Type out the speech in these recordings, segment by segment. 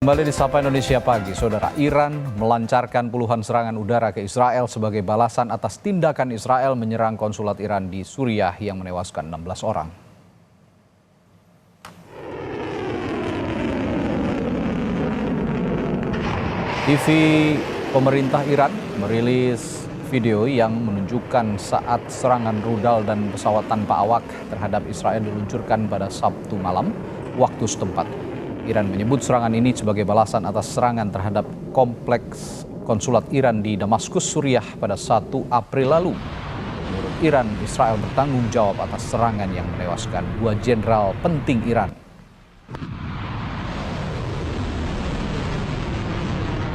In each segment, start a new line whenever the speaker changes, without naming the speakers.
Kembali di Sapa Indonesia Pagi, Saudara. Iran melancarkan puluhan serangan udara ke Israel sebagai balasan atas tindakan Israel menyerang konsulat Iran di Suriah yang menewaskan 16 orang. TV pemerintah Iran merilis video yang menunjukkan saat serangan rudal dan pesawat tanpa awak terhadap Israel diluncurkan pada Sabtu malam waktu setempat. Iran menyebut serangan ini sebagai balasan atas serangan terhadap kompleks konsulat Iran di Damaskus, Suriah pada 1 April lalu. Menurut Iran, Israel bertanggung jawab atas serangan yang menewaskan 2 jenderal penting Iran.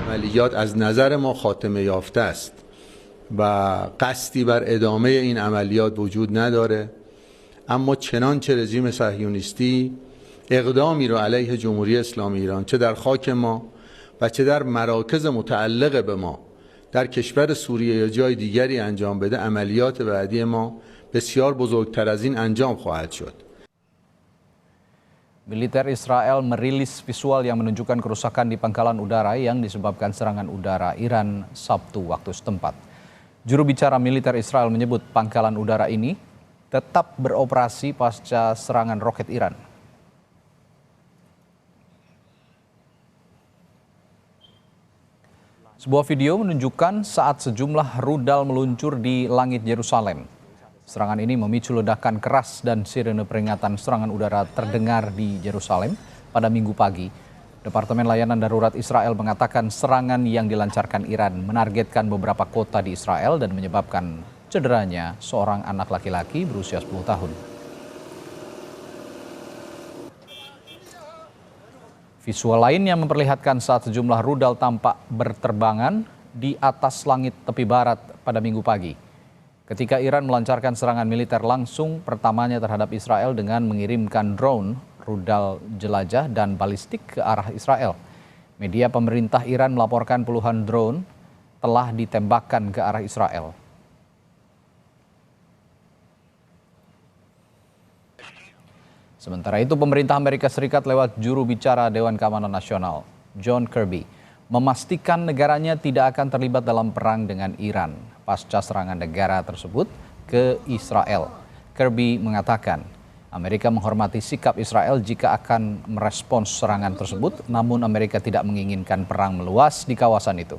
عملیات از نظر ما خاتمه یافته است و قصدی بر ادامه این عملیات وجود نداره، اما چنانچه رژیم صهیونیستی اقدامی رو علیه جمهوری اسلامی ایران چه در خاک ما و چه در مراکز متعلق به ما در کشور سوریه یا جای دیگری انجام بده، عملیات بعدی ما بسیار بزرگتر از این انجام خواهد شد.
Militer Israel merilis visual yang menunjukkan kerusakan di pangkalan udara yang disebabkan serangan udara Iran Sabtu waktu setempat. Juru bicara militer Israel menyebut pangkalan udara ini tetap beroperasi pasca serangan roket Iran. Sebuah video menunjukkan saat sejumlah rudal meluncur di langit Yerusalem. Serangan ini memicu ledakan keras dan sirene peringatan serangan udara terdengar di Yerusalem pada Minggu pagi. Departemen Layanan Darurat Israel mengatakan serangan yang dilancarkan Iran menargetkan beberapa kota di Israel dan menyebabkan cederanya seorang anak laki-laki berusia 10 tahun. Visual lain yang memperlihatkan saat sejumlah rudal tampak berterbangan di atas langit tepi barat pada Minggu pagi. Ketika Iran melancarkan serangan militer langsung pertamanya terhadap Israel dengan mengirimkan drone, rudal jelajah, dan balistik ke arah Israel. Media pemerintah Iran melaporkan puluhan drone telah ditembakkan ke arah Israel. Sementara itu, pemerintah Amerika Serikat lewat juru bicara Dewan Keamanan Nasional, John Kirby, memastikan negaranya tidak akan terlibat dalam perang dengan Iran pasca serangan negara tersebut ke Israel. Kirby mengatakan Amerika menghormati sikap Israel jika akan merespons serangan tersebut, namun Amerika tidak menginginkan perang meluas di kawasan itu.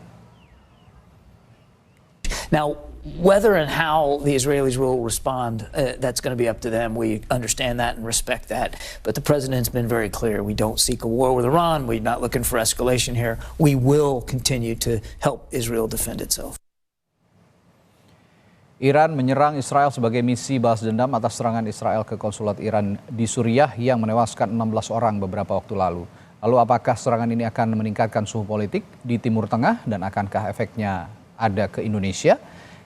Now, whether and how the Israelis will respond, that's going to be up to them. We understand that and respect that. But the president's been very clear. We don't seek a war with Iran. We're not looking for escalation here. We will continue to help Israel defend itself.
Iran menyerang Israel sebagai misi balas dendam atas serangan Israel ke konsulat Iran di Suriah yang menewaskan 16 orang beberapa waktu lalu. Lalu apakah serangan ini akan meningkatkan suhu politik di Timur Tengah dan akankah efeknya ada ke Indonesia?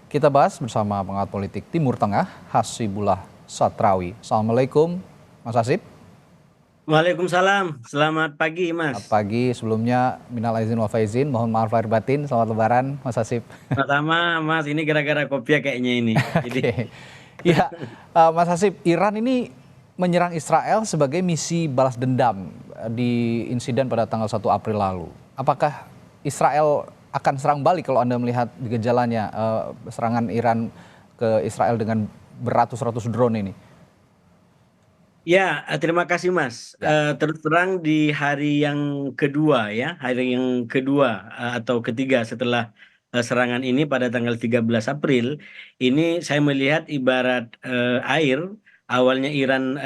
Kita bahas bersama pengamat politik Timur Tengah, Hasibullah Satrawi. Assalamualaikum, Mas Hasib.
Waalaikumsalam, selamat pagi Mas.
Selamat pagi, sebelumnya minal aizin wal faizin, mohon maaf lahir batin, selamat lebaran Mas Hasib.
Pertama Mas, ini gara-gara kopiah kayaknya ini. Jadi...
Ya, Mas Hasib, Iran ini menyerang Israel sebagai misi balas dendam di insiden pada tanggal 1 April lalu. Apakah Israel akan serang balik kalau Anda melihat gejalanya serangan Iran ke Israel dengan beratus-ratus drone ini?
Ya, terima kasih Mas. Terus terang di hari yang kedua ya, hari yang kedua atau ketiga setelah serangan ini pada tanggal 13 April, ini saya melihat ibarat air, awalnya Iran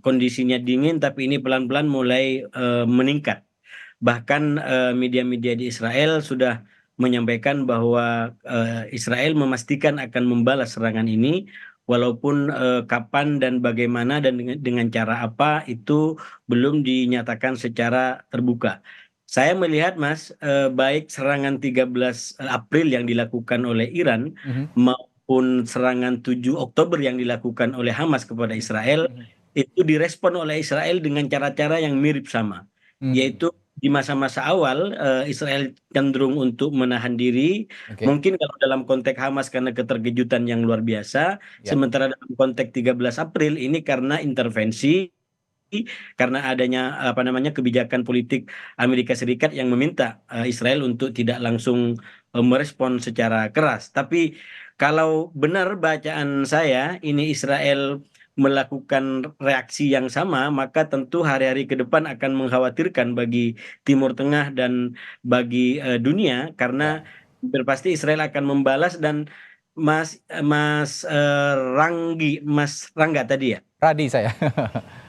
kondisinya dingin tapi ini pelan-pelan mulai meningkat. Bahkan media-media di Israel sudah menyampaikan bahwa Israel memastikan akan membalas serangan ini. Walaupun kapan dan bagaimana dan dengan cara apa itu belum dinyatakan secara terbuka. Saya melihat Mas, baik serangan 13 April yang dilakukan oleh Iran maupun serangan 7 Oktober yang dilakukan oleh Hamas kepada Israel, itu direspon oleh Israel dengan cara-cara yang mirip sama. Yaitu di masa-masa awal Israel cenderung untuk menahan diri. Mungkin kalau dalam konteks Hamas karena keterkejutan yang luar biasa, sementara dalam konteks 13 April ini karena intervensi karena adanya apa namanya kebijakan politik Amerika Serikat yang meminta Israel untuk tidak langsung merespon secara keras. Tapi kalau benar bacaan saya ini Israel melakukan reaksi yang sama, maka tentu hari-hari ke depan akan mengkhawatirkan bagi Timur Tengah dan bagi dunia, karena
Ya,
berpasti Israel akan membalas. Dan Mas Mas Rangga tadi ya,
Radi saya.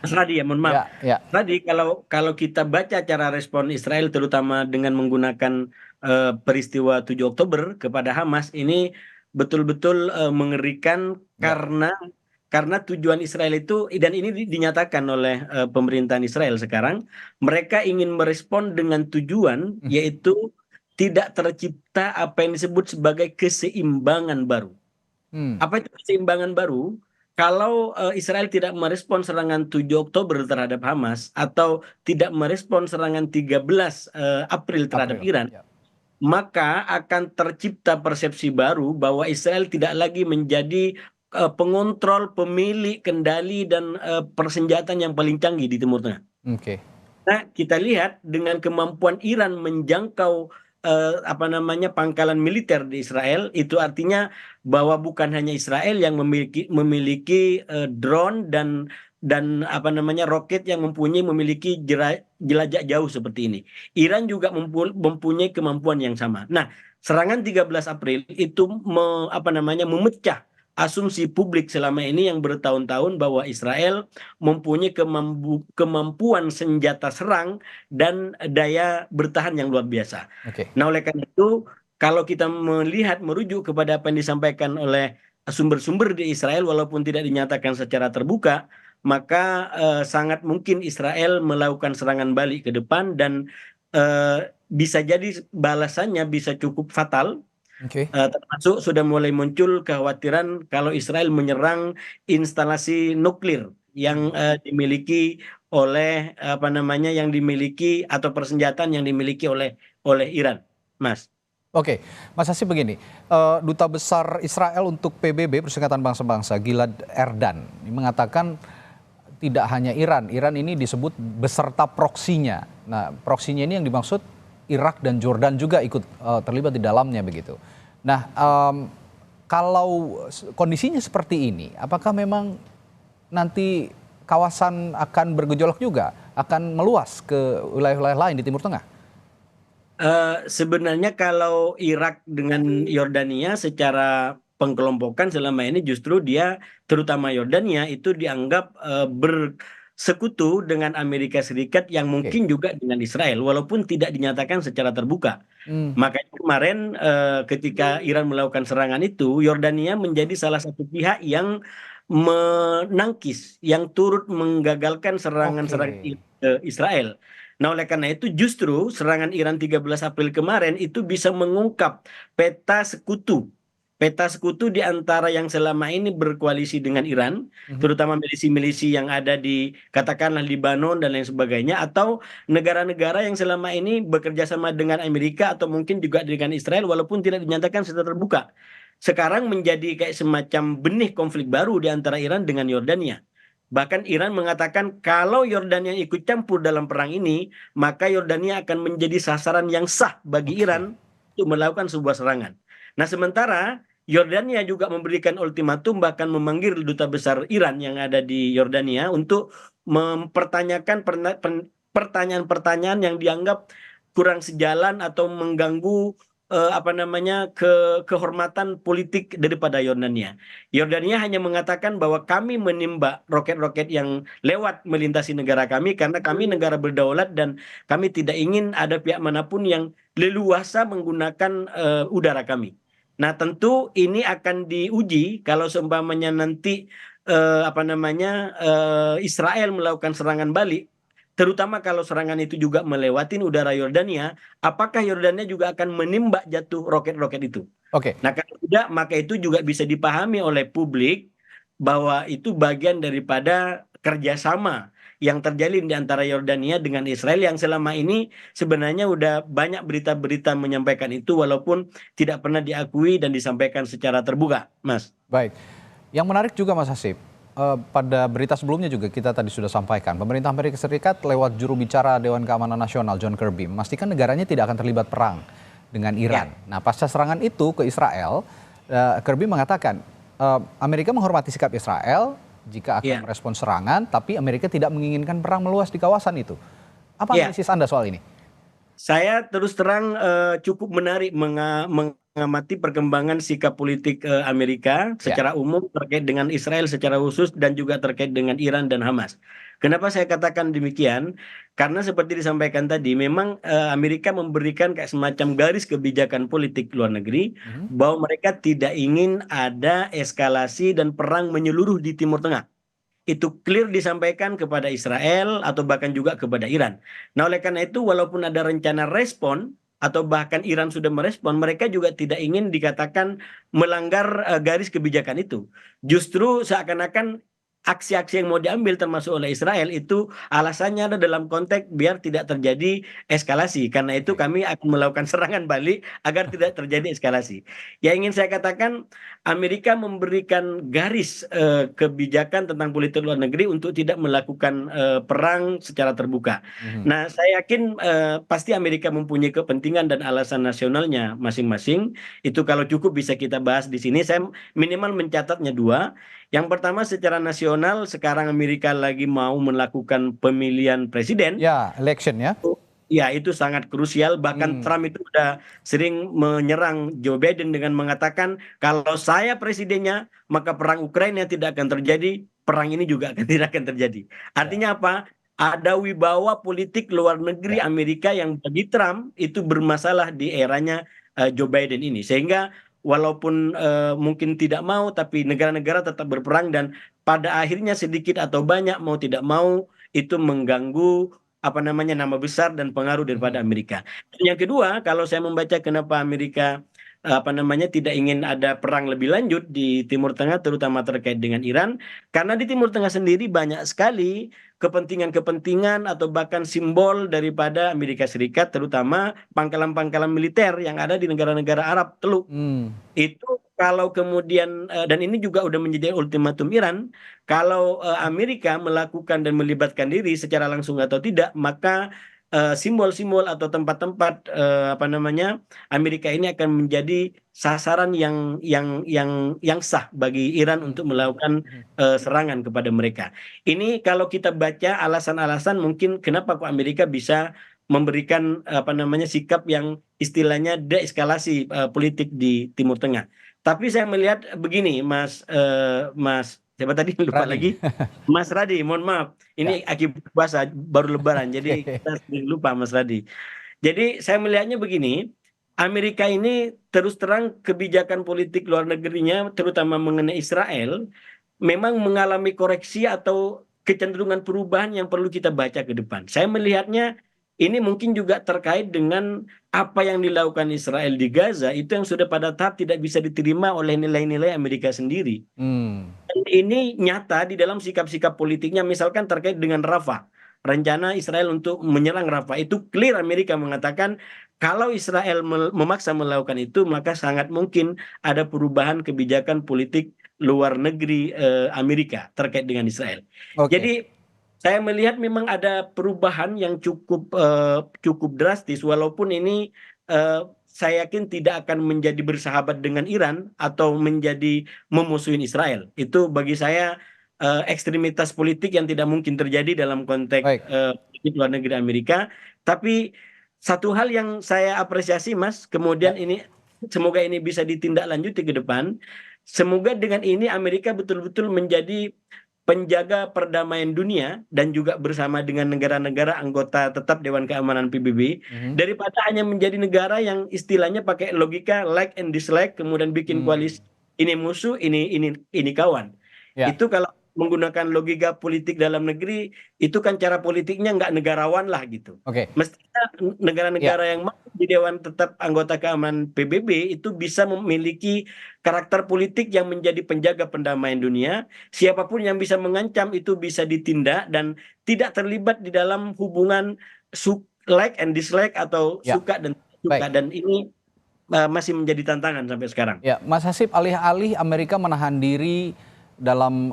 Mas Radi ya, mohon maaf.
Ya, ya.
Tadi kalau kalau kita baca cara respon Israel terutama dengan menggunakan peristiwa 7 Oktober kepada Hamas ini betul-betul mengerikan,
Ya.
karena tujuan Israel itu, dan ini dinyatakan oleh pemerintahan Israel sekarang, mereka ingin merespon dengan tujuan
Hmm.
yaitu tidak tercipta apa yang disebut sebagai keseimbangan baru.
Hmm.
Apa itu keseimbangan baru? Kalau Israel tidak merespon serangan 7 Oktober terhadap Hamas atau tidak merespon serangan 13 April terhadap
April.
Iran,
Ya.
maka akan tercipta persepsi baru bahwa Israel tidak lagi menjadi pengontrol, pemilik, kendali, dan persenjataan yang paling canggih di Timur Tengah.
Oke.
Nah, kita lihat dengan kemampuan Iran menjangkau apa namanya pangkalan militer di Israel, itu artinya bahwa bukan hanya Israel yang memiliki drone dan apa namanya roket yang memiliki jelajah jauh seperti ini. Iran juga mempunyai kemampuan yang sama. Nah, serangan 13 April itu apa namanya memecah asumsi publik selama ini yang bertahun-tahun bahwa Israel mempunyai kemampuan senjata serang dan daya bertahan yang luar biasa.
Oke.
Nah, oleh karena itu, kalau kita melihat merujuk kepada apa yang disampaikan oleh sumber-sumber di Israel, walaupun tidak dinyatakan secara terbuka, maka sangat mungkin Israel melakukan serangan balik ke depan, dan bisa jadi balasannya bisa cukup fatal.
Oke.
Termasuk sudah mulai muncul kekhawatiran kalau Israel menyerang instalasi nuklir yang dimiliki oleh apa namanya yang dimiliki atau persenjataan yang dimiliki oleh Iran, Mas.
Oke, Mas Hasib begini, Duta Besar Israel untuk PBB Perserikatan Bangsa-Bangsa Gilad Erdan mengatakan tidak hanya Iran ini disebut beserta proksinya. Nah, proksinya ini yang dimaksud Irak dan Jordan juga ikut terlibat di dalamnya begitu. Nah, kalau kondisinya seperti ini, apakah memang nanti kawasan akan bergejolak juga, akan meluas ke wilayah-wilayah lain di Timur Tengah?
Sebenarnya kalau Irak dengan Yordania secara pengkelompokan selama ini justru dia, terutama Yordania itu dianggap bersekutu dengan Amerika Serikat yang
Oke.
mungkin juga dengan Israel walaupun tidak dinyatakan secara terbuka.
Hmm.
Makanya kemarin ketika Iran melakukan serangan itu, Yordania menjadi salah satu pihak yang menangkis, yang turut menggagalkan serangan-serangan
Oke.
Israel. Nah, oleh karena itu justru serangan Iran 13 April kemarin itu bisa mengungkap peta sekutu. Peta sekutu di antara yang selama ini berkoalisi dengan Iran, terutama milisi-milisi yang ada di katakanlah Libanon dan lain sebagainya, atau negara-negara yang selama ini bekerja sama dengan Amerika atau mungkin juga dengan Israel walaupun tidak dinyatakan secara terbuka. Sekarang menjadi kayak semacam benih konflik baru di antara Iran dengan Yordania. Bahkan Iran mengatakan kalau Yordania ikut campur dalam perang ini, maka Yordania akan menjadi sasaran yang sah bagi
Oke.
Iran untuk melakukan sebuah serangan. Nah, sementara Yordania juga memberikan ultimatum, bahkan memanggil duta besar Iran yang ada di Yordania untuk mempertanyakan pertanyaan-pertanyaan yang dianggap kurang sejalan atau mengganggu apa namanya kehormatan politik daripada Yordania. Yordania hanya mengatakan bahwa kami menimba roket-roket yang lewat melintasi negara kami karena kami negara berdaulat dan kami tidak ingin ada pihak manapun yang leluasa menggunakan udara kami. Nah, tentu ini akan diuji kalau seumpamanya nanti apa namanya Israel melakukan serangan balik, terutama kalau serangan itu juga melewati udara Yordania, apakah Yordania juga akan menimba jatuh roket-roket itu?
Oke.
Nah, kalau tidak, maka itu juga bisa dipahami oleh publik bahwa itu bagian daripada kerjasama yang terjalin di antara Yordania dengan Israel yang selama ini sebenarnya udah banyak berita-berita menyampaikan itu walaupun tidak pernah diakui dan disampaikan secara terbuka, Mas.
Baik. Yang menarik juga Mas Hasib, pada berita sebelumnya juga kita tadi sudah sampaikan, pemerintah Amerika Serikat lewat juru bicara Dewan Keamanan Nasional John Kirby memastikan negaranya tidak akan terlibat perang dengan Iran. Nah, pasca serangan itu ke Israel, Kirby mengatakan Amerika menghormati sikap Israel jika akan merespons serangan, tapi Amerika tidak menginginkan perang meluas di kawasan itu. Apa analisis Anda soal ini?
Saya terus terang cukup menarik mengamati perkembangan sikap politik Amerika secara umum terkait dengan Israel secara khusus dan juga terkait dengan Iran dan Hamas. Kenapa saya katakan demikian? Karena seperti disampaikan tadi, memang Amerika memberikan kayak semacam garis kebijakan politik luar negeri bahwa mereka tidak ingin ada eskalasi dan perang menyeluruh di Timur Tengah. Itu clear disampaikan kepada Israel atau bahkan juga kepada Iran. Nah, oleh karena itu walaupun ada rencana respon atau bahkan Iran sudah merespon, mereka juga tidak ingin dikatakan melanggar garis kebijakan itu. Justru seakan-akan aksi-aksi yang mau diambil termasuk oleh Israel itu alasannya ada dalam konteks biar tidak terjadi eskalasi. Karena itu kami akan melakukan serangan balik agar tidak terjadi eskalasi. Yang ingin saya katakan, Amerika memberikan garis kebijakan tentang politik luar negeri untuk tidak melakukan perang secara terbuka. Nah, saya yakin pasti Amerika mempunyai kepentingan dan alasan nasionalnya masing-masing. Itu kalau cukup bisa kita bahas di sini. Saya minimal mencatatnya dua. Yang pertama, secara nasional sekarang Amerika lagi mau melakukan pemilihan presiden.
Ya, election ya.
Ya, itu sangat krusial. Bahkan Trump itu sudah sering menyerang Joe Biden dengan mengatakan kalau saya presidennya maka perang Ukraina tidak akan terjadi, perang ini juga tidak akan terjadi. Artinya apa? Ada wibawa politik luar negeri Amerika yang bagi Trump itu bermasalah di eranya Joe Biden ini. Sehingga walaupun mungkin tidak mau, tapi negara-negara tetap berperang dan pada akhirnya sedikit atau banyak mau tidak mau itu mengganggu nama besar dan pengaruh daripada Amerika. Dan yang kedua, kalau saya membaca kenapa Amerika tidak ingin ada perang lebih lanjut di Timur Tengah terutama terkait dengan Iran, karena di Timur Tengah sendiri banyak sekali kepentingan-kepentingan atau bahkan simbol daripada Amerika Serikat, terutama pangkalan-pangkalan militer yang ada di negara-negara Arab Teluk. Itu kalau kemudian dan ini juga udah menjadi ultimatum Iran, kalau Amerika melakukan dan melibatkan diri secara langsung atau tidak, maka simbol-simbol atau tempat-tempat Amerika ini akan menjadi sasaran yang sah bagi Iran untuk melakukan serangan kepada mereka. Ini kalau kita baca alasan-alasan mungkin kenapa kok Amerika bisa memberikan sikap yang istilahnya deeskalasi politik di Timur Tengah. Tapi saya melihat begini, Mas siapa tadi lupa lagi, Mas Radi, mohon maaf, ini akibat puasa baru Lebaran, jadi kita sering lupa Mas Radi. Jadi saya melihatnya begini, Amerika ini terus terang kebijakan politik luar negerinya, terutama mengenai Israel, memang mengalami koreksi atau kecenderungan perubahan yang perlu kita baca ke depan. Saya melihatnya ini mungkin juga terkait dengan apa yang dilakukan Israel di Gaza itu yang sudah pada tahap tidak bisa diterima oleh nilai-nilai Amerika sendiri. Dan ini nyata di dalam sikap-sikap politiknya, misalkan terkait dengan Rafah. Rencana Israel untuk menyerang Rafah itu clear Amerika mengatakan kalau Israel memaksa melakukan itu maka sangat mungkin ada perubahan kebijakan politik luar negeri Amerika terkait dengan Israel. Jadi saya melihat memang ada perubahan yang cukup drastis, walaupun ini saya yakin tidak akan menjadi bersahabat dengan Iran atau menjadi memusuhin Israel. Itu bagi saya ekstremitas politik yang tidak mungkin terjadi dalam konteks politik luar negeri Amerika. Tapi satu hal yang saya apresiasi, Mas, kemudian ini semoga ini bisa ditindaklanjuti ke depan. Semoga dengan ini Amerika betul-betul menjadi penjaga perdamaian dunia dan juga bersama dengan negara-negara anggota tetap Dewan Keamanan PBB daripada hanya menjadi negara yang istilahnya pakai logika like and dislike kemudian bikin koalisi ini musuh ini kawan. Itu kalau menggunakan logika politik dalam negeri itu kan cara politiknya nggak negarawan lah gitu. Mestinya negara-negara yang masuk di Dewan Tetap Anggota Keamanan PBB itu bisa memiliki karakter politik yang menjadi penjaga pendamaian dunia. Siapapun yang bisa mengancam itu bisa ditindak dan tidak terlibat di dalam hubungan like and dislike atau suka dan suka. Dan ini masih menjadi tantangan sampai sekarang.
Ya, Mas Hasib, alih-alih Amerika menahan diri dalam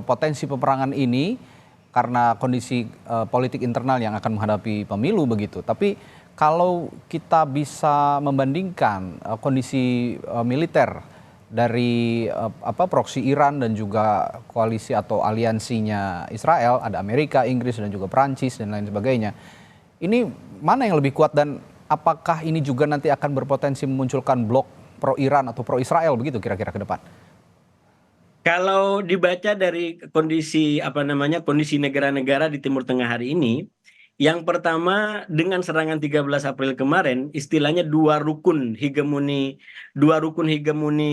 potensi peperangan ini karena kondisi politik internal yang akan menghadapi pemilu begitu. Tapi kalau kita bisa membandingkan kondisi militer dari proksi Iran dan juga koalisi atau aliansinya Israel, ada Amerika, Inggris dan juga Perancis dan lain sebagainya. Ini mana yang lebih kuat dan apakah ini juga nanti akan berpotensi memunculkan blok pro Iran atau pro Israel begitu kira-kira ke depan?
Kalau dibaca dari kondisi kondisi negara-negara di Timur Tengah hari ini, yang pertama dengan serangan 13 April kemarin, istilahnya dua rukun hegemoni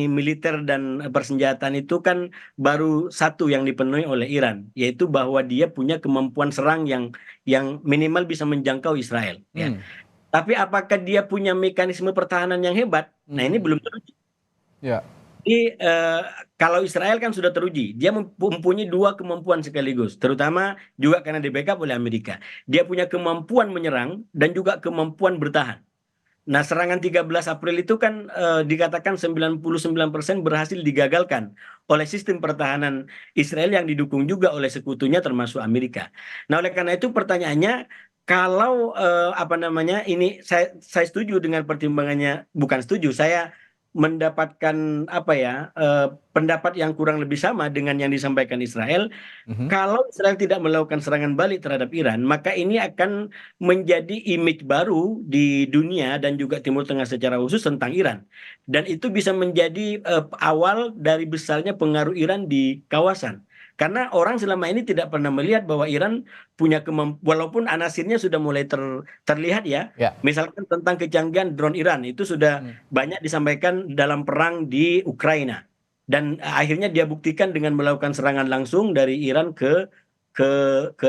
militer dan persenjataan itu kan baru satu yang dipenuhi oleh Iran, yaitu bahwa dia punya kemampuan serang yang minimal bisa menjangkau Israel. Ya. Tapi apakah dia punya mekanisme pertahanan yang hebat? Nah ini belum teruji.
Ya.
Jadi kalau Israel kan sudah teruji, dia mempunyai dua kemampuan sekaligus, terutama juga karena di backup oleh Amerika. Dia punya kemampuan menyerang dan juga kemampuan bertahan. Nah serangan 13 April itu kan dikatakan 99% berhasil digagalkan oleh sistem pertahanan Israel yang didukung juga oleh sekutunya termasuk Amerika. Nah oleh karena itu pertanyaannya, kalau ini saya setuju dengan pertimbangannya, bukan setuju, saya mendapatkan pendapat yang kurang lebih sama dengan yang disampaikan Israel. Kalau Israel tidak melakukan serangan balik terhadap Iran, maka ini akan menjadi image baru di dunia dan juga Timur Tengah secara khusus tentang Iran. Dan itu bisa menjadi awal dari besarnya pengaruh Iran di kawasan. Karena orang selama ini tidak pernah melihat bahwa Iran punya kemampuan, walaupun anasirnya sudah mulai terlihat ya. Misalkan tentang kecanggihan drone Iran, itu sudah banyak disampaikan dalam perang di Ukraina. Dan akhirnya dia buktikan dengan melakukan serangan langsung dari Iran ke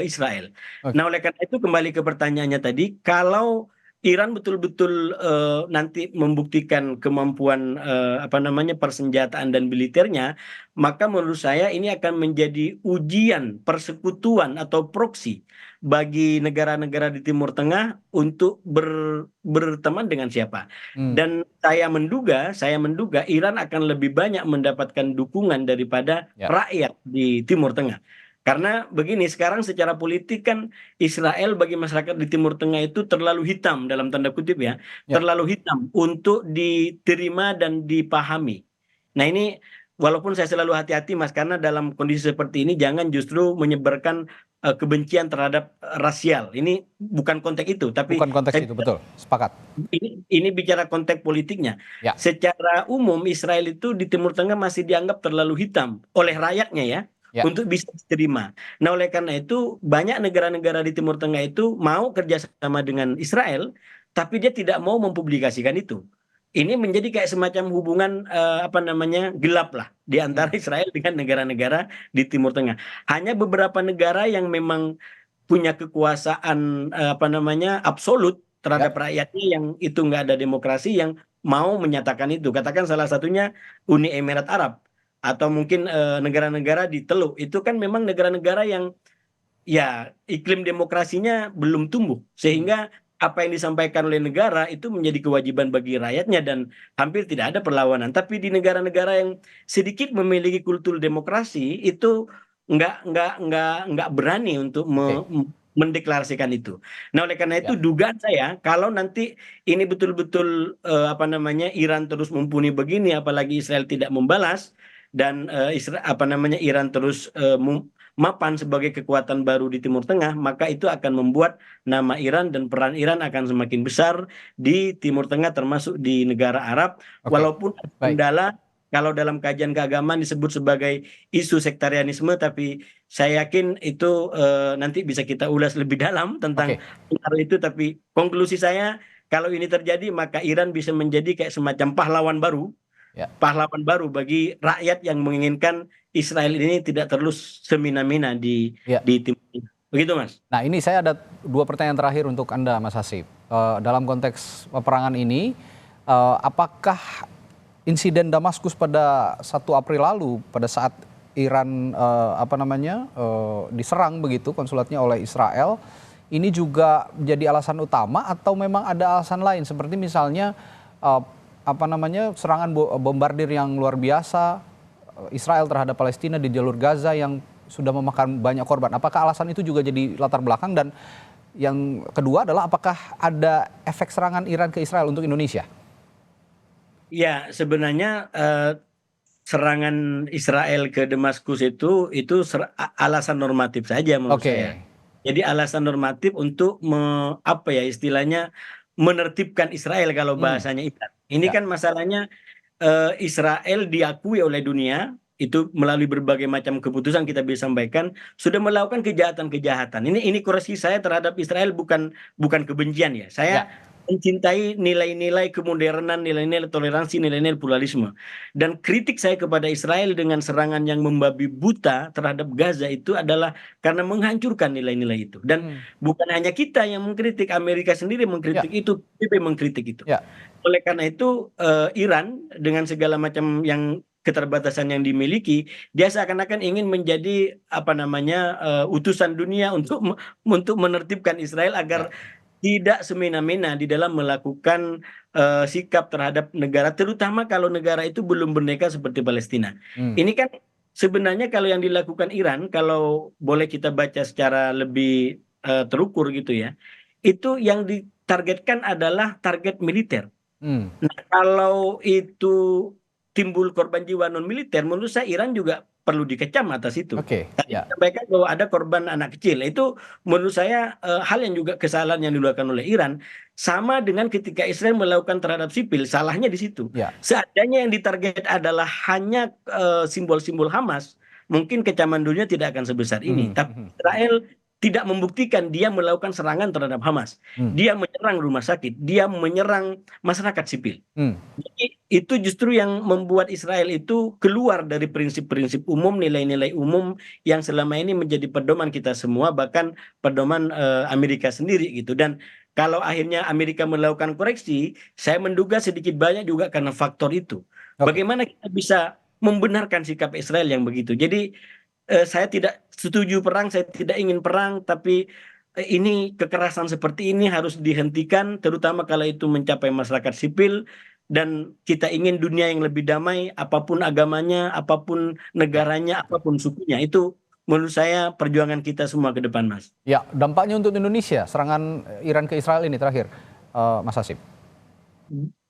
Israel. Nah oleh karena itu kembali ke pertanyaannya tadi, kalau Iran betul-betul nanti membuktikan kemampuan persenjataan dan militernya, maka menurut saya ini akan menjadi ujian persekutuan atau proksi bagi negara-negara di Timur Tengah untuk berteman dengan siapa. Dan saya menduga Iran akan lebih banyak mendapatkan dukungan daripada rakyat di Timur Tengah. Karena begini, sekarang secara politik kan Israel bagi masyarakat di Timur Tengah itu terlalu hitam dalam tanda kutip ya. Terlalu hitam untuk diterima dan dipahami. Nah ini walaupun saya selalu hati-hati Mas, karena dalam kondisi seperti ini jangan justru menyebarkan kebencian terhadap rasial. Ini bukan konteks itu, tapi
bukan konteks itu, betul, sepakat.
Ini bicara konteks politiknya. Secara umum Israel itu di Timur Tengah masih dianggap terlalu hitam oleh rakyatnya ya. Untuk bisa diterima. Nah oleh karena itu banyak negara-negara di Timur Tengah itu mau kerjasama dengan Israel, tapi dia tidak mau mempublikasikan itu. Ini menjadi kayak semacam hubungan gelap lah di antara Israel dengan negara-negara di Timur Tengah. Hanya beberapa negara yang memang punya kekuasaan absolut terhadap rakyatnya, yang itu nggak ada demokrasi, yang mau menyatakan itu. Katakan salah satunya Uni Emirat Arab. Atau mungkin negara-negara di Teluk, itu kan memang negara-negara yang ya iklim demokrasinya belum tumbuh. Sehingga apa yang disampaikan oleh negara itu menjadi kewajiban bagi rakyatnya dan hampir tidak ada perlawanan. Tapi di negara-negara yang sedikit memiliki kultur demokrasi itu nggak berani untuk mendeklarasikan itu. Nah oleh karena itu dugaan saya kalau nanti ini betul-betul Iran terus mumpuni begini, apalagi Israel tidak membalas, dan Iran terus mapan sebagai kekuatan baru di Timur Tengah, maka itu akan membuat nama Iran dan peran Iran akan semakin besar di Timur Tengah termasuk di negara Arab. Walaupun kendala kalau dalam kajian keagamaan disebut sebagai isu sektarianisme, tapi saya yakin itu nanti bisa kita ulas lebih dalam tentang pengaruh itu. Tapi konklusi saya, kalau ini terjadi maka Iran bisa menjadi kayak semacam pahlawan baru. Pahlawan baru bagi rakyat yang menginginkan Israel ini tidak terus semina-mina di Timur Tengah. Begitu Mas.
Nah ini saya ada dua pertanyaan terakhir untuk Anda Mas Hasib. Dalam konteks peperangan ini, apakah insiden Damaskus pada 1 April lalu pada saat Iran diserang begitu konsulatnya oleh Israel, ini juga jadi alasan utama atau memang ada alasan lain seperti misalnya serangan bombardir yang luar biasa Israel terhadap Palestina di jalur Gaza yang sudah memakan banyak korban. Apakah alasan itu juga jadi latar belakang? Dan yang kedua adalah apakah ada efek serangan Iran ke Israel untuk Indonesia?
Ya, sebenarnya serangan Israel ke Damaskus itu alasan normatif saja menurut saya.
Oke.
Jadi alasan normatif untuk apa ya istilahnya menertibkan Israel kalau bahasanya Iran. Ini
Ya.
kan masalahnya Israel diakui oleh dunia itu melalui berbagai macam keputusan kita bisa sampaikan sudah melakukan kejahatan-kejahatan. Ini koreksi saya terhadap Israel bukan kebencian ya. Saya
Ya.
mencintai nilai-nilai kemodernan, nilai-nilai toleransi, nilai-nilai pluralisme. Dan kritik saya kepada Israel dengan serangan yang membabi buta terhadap Gaza itu adalah karena menghancurkan nilai-nilai itu. Dan bukan hanya kita yang mengkritik, Amerika sendiri mengkritik
Ya.
itu, PBB mengkritik itu.
Ya.
Oleh karena itu Iran dengan segala macam yang keterbatasan yang dimiliki, dia seakan-akan ingin menjadi utusan dunia untuk menertibkan Israel agar tidak semena-mena di dalam melakukan sikap terhadap negara, terutama kalau negara itu belum berdeka seperti Palestina. Ini kan sebenarnya kalau yang dilakukan Iran, kalau boleh kita baca secara lebih terukur gitu ya, itu yang ditargetkan adalah target militer. Nah, kalau itu timbul korban jiwa non militer, menurut saya Iran juga perlu dikecam atas itu.
Oke.
Tadi
Ya.
disampaikan bahwa ada korban anak kecil, itu menurut saya hal yang juga kesalahan yang dilakukan oleh Iran, sama dengan ketika Israel melakukan terhadap sipil, salahnya di situ.
Ya.
Seandainya yang ditarget adalah hanya simbol-simbol Hamas, mungkin kecaman dunia tidak akan sebesar ini. Tapi Israel tidak membuktikan dia melakukan serangan terhadap Hamas. Dia menyerang rumah sakit, dia menyerang masyarakat sipil. Jadi itu justru yang membuat Israel itu keluar dari prinsip-prinsip umum, nilai-nilai umum yang selama ini menjadi pedoman kita semua, bahkan pedoman Amerika sendiri gitu. Dan kalau akhirnya Amerika melakukan koreksi, saya menduga sedikit banyak juga karena faktor itu. Bagaimana kita bisa membenarkan sikap Israel yang begitu? Jadi saya tidak setuju perang, saya tidak ingin perang, tapi ini kekerasan seperti ini harus dihentikan, terutama kalau itu mencapai masyarakat sipil, dan kita ingin dunia yang lebih damai, apapun agamanya, apapun negaranya, apapun sukunya. Itu menurut saya perjuangan kita semua ke depan, Mas.
Ya, dampaknya untuk Indonesia, serangan Iran ke Israel ini terakhir, Mas Hasib.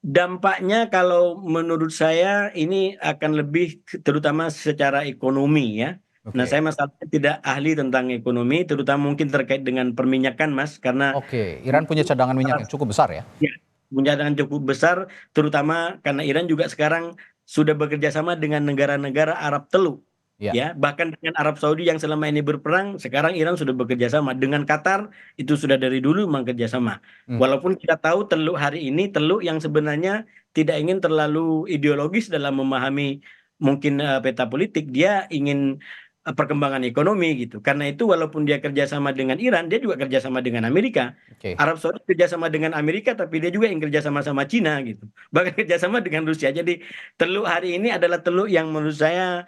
Dampaknya kalau menurut saya ini akan lebih terutama secara ekonomi ya. Nah, saya masalahnya tidak ahli tentang ekonomi, terutama mungkin terkait dengan perminyakan, Mas, karena
Iran punya cadangan minyak yang cukup besar ya?
Ya, punya cadangan cukup besar, terutama karena Iran juga sekarang sudah bekerja sama dengan negara-negara Arab Teluk. Ya, bahkan dengan Arab Saudi yang selama ini berperang, sekarang Iran sudah bekerja sama dengan Qatar, itu sudah dari dulu memang kerja sama. Walaupun kita tahu Teluk hari ini Teluk yang sebenarnya tidak ingin terlalu ideologis dalam memahami mungkin peta politik, dia ingin perkembangan ekonomi gitu. Karena itu walaupun dia kerjasama dengan Iran, dia juga kerjasama dengan Amerika. Arab Saudi kerjasama dengan Amerika, tapi dia juga ingin kerjasama sama Cina gitu. Bahkan kerjasama dengan Rusia. Jadi Teluk hari ini adalah Teluk yang menurut saya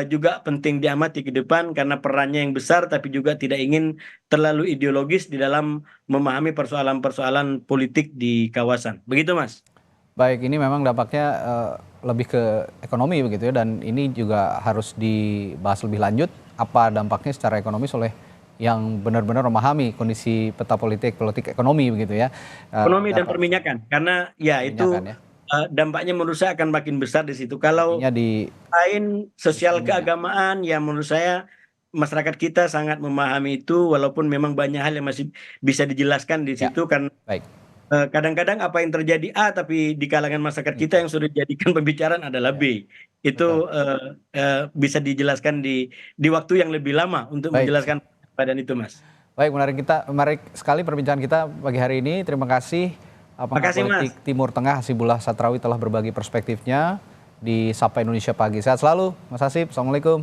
juga penting diamati ke depan karena perannya yang besar, tapi juga tidak ingin terlalu ideologis di dalam memahami persoalan-persoalan politik di kawasan. Begitu, Mas.
Baik, ini memang dampaknya lebih ke ekonomi begitu ya, dan ini juga harus dibahas lebih lanjut apa dampaknya secara ekonomis oleh yang benar-benar memahami kondisi peta politik ekonomi begitu ya.
Ekonomi dan perminyakan, karena ya itu dampaknya menurut saya akan makin besar di situ. Kalau lain sosial keagamaan, ya menurut saya masyarakat kita sangat memahami itu, walaupun memang banyak hal yang masih bisa dijelaskan di situ kan. Kadang-kadang apa yang terjadi A, tapi di kalangan masyarakat kita yang sudah dijadikan pembicaraan adalah B. Itu bisa dijelaskan di waktu yang lebih lama untuk menjelaskan badan itu, Mas.
Baik, menarik sekali perbincangan kita pagi hari ini. Terima kasih. Pakar Politik Timur Tengah Hasibullah Satrawi telah berbagi perspektifnya di Sapa Indonesia Pagi. Sehat selalu, Mas Hasib. Assalamualaikum.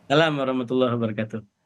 Assalamualaikum warahmatullahi wabarakatuh.